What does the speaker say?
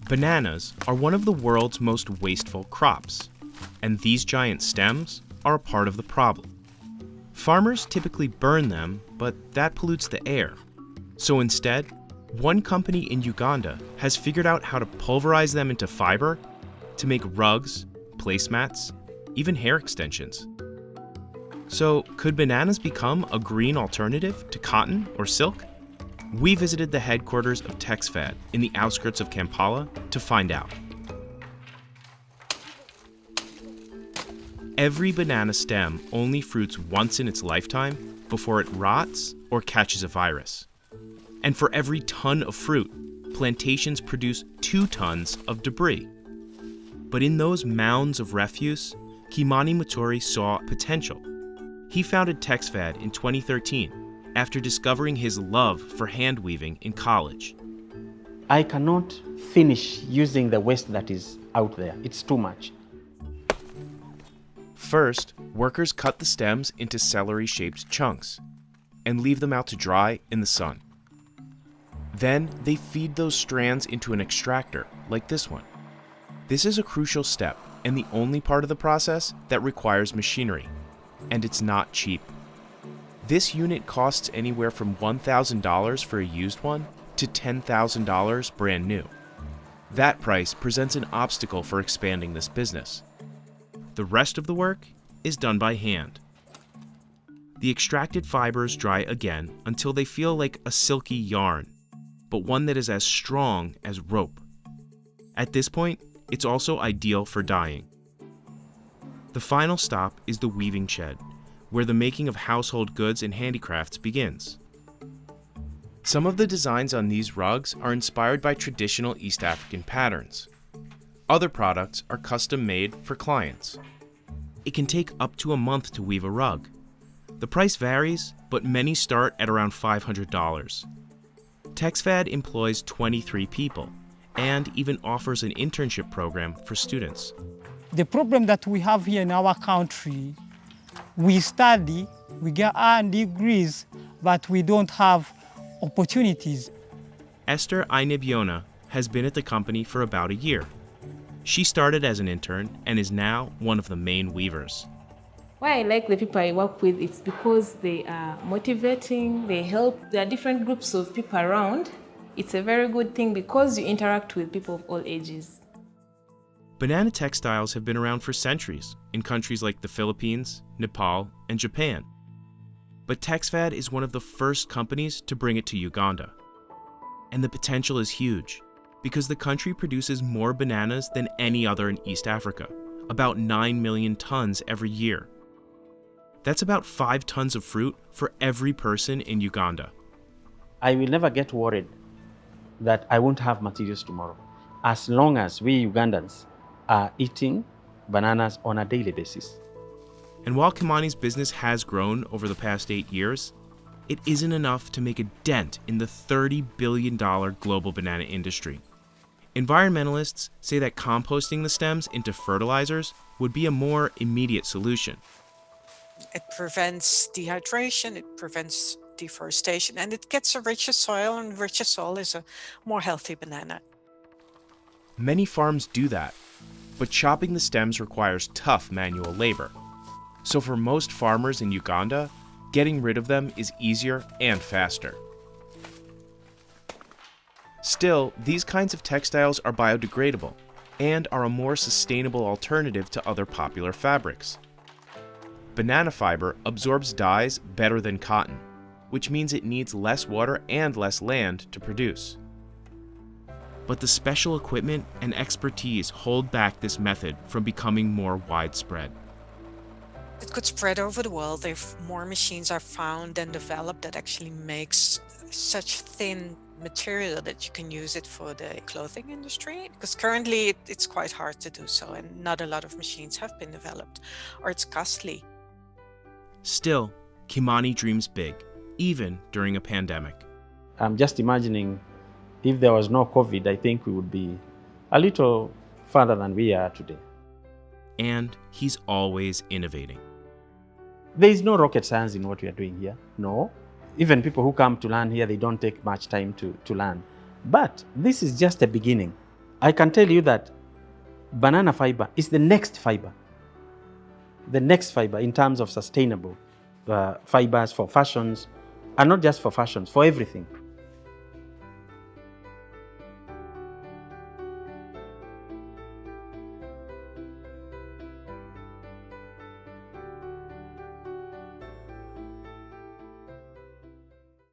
Bananas are one of the world's most wasteful crops, and these giant stems are a part of the problem. Farmers typically burn them, but that pollutes the air. So instead, one company in Uganda has figured out how to pulverize them into fiber to make rugs, placemats, even hair extensions. So, could bananas become a green alternative to cotton or silk? We visited the headquarters of Texfad in the outskirts of Kampala to find out. Every banana stem only fruits once in its lifetime before it rots or catches a virus. And for every ton of fruit, plantations produce 2 tons of debris. But in those mounds of refuse, Kimani Muturi saw potential. He founded Texfad in 2013 after discovering his love for hand weaving in college. I cannot finish using the waste that is out there. It's too much. First, workers cut the stems into celery-shaped chunks and leave them out to dry in the sun. Then they feed those strands into an extractor, like this one. This is a crucial step and the only part of the process that requires machinery, and it's not cheap. This unit costs anywhere from $1,000 for a used one to $10,000 brand new. That price presents an obstacle for expanding this business. The rest of the work is done by hand. The extracted fibers dry again until they feel like a silky yarn, but one that is as strong as rope. At this point, it's also ideal for dyeing. The final stop is the weaving shed, where the making of household goods and handicrafts begins. Some of the designs on these rugs are inspired by traditional East African patterns. Other products are custom made for clients. It can take up to a month to weave a rug. The price varies, but many start at around $500. Texfad employs 23 people and even offers an internship program for students. The problem that we have here in our country, we study, we get our degrees, but we don't have opportunities. Esther Ainebiona has been at the company for about a year. She started as an intern and is now one of the main weavers. Why I like the people I work with, it's because they are motivating, they help. There are different groups of people around. It's a very good thing because you interact with people of all ages. Banana textiles have been around for centuries in countries like the Philippines, Nepal, and Japan. But Texfad is one of the first companies to bring it to Uganda. And the potential is huge, because the country produces more bananas than any other in East Africa, about 9 million tons every year. That's about 5 tons of fruit for every person in Uganda. I will never get worried that I won't have materials tomorrow, as long as we Ugandans are eating bananas on a daily basis. And while Kimani's business has grown over the past 8 years, it isn't enough to make a dent in the $30 billion global banana industry. Environmentalists say that composting the stems into fertilizers would be a more immediate solution. It prevents dehydration, it prevents deforestation, and it gets a richer soil, and richer soil is a more healthy banana. Many farms do that, but chopping the stems requires tough manual labor. So for most farmers in Uganda, getting rid of them is easier and faster. Still, these kinds of textiles are biodegradable and are a more sustainable alternative to other popular fabrics. Banana fiber absorbs dyes better than cotton, which means it needs less water and less land to produce. But the special equipment and expertise hold back this method from becoming more widespread. It could spread over the world if more machines are found and developed that actually makes such thin material that you can use it for the clothing industry, because currently it's quite hard to do so, and not a lot of machines have been developed, or it's costly. Still, Kimani dreams big, even during a pandemic. I'm just imagining if there was no COVID, I think we would be a little further than we are today. And he's always innovating. There is no rocket science in what we are doing here, no. Even people who come to learn here, they don't take much time to learn. But this is just a beginning. I can tell you that banana fiber is the next fiber. The next fiber in terms of sustainable fibers for fashions, and not just for fashions, for everything.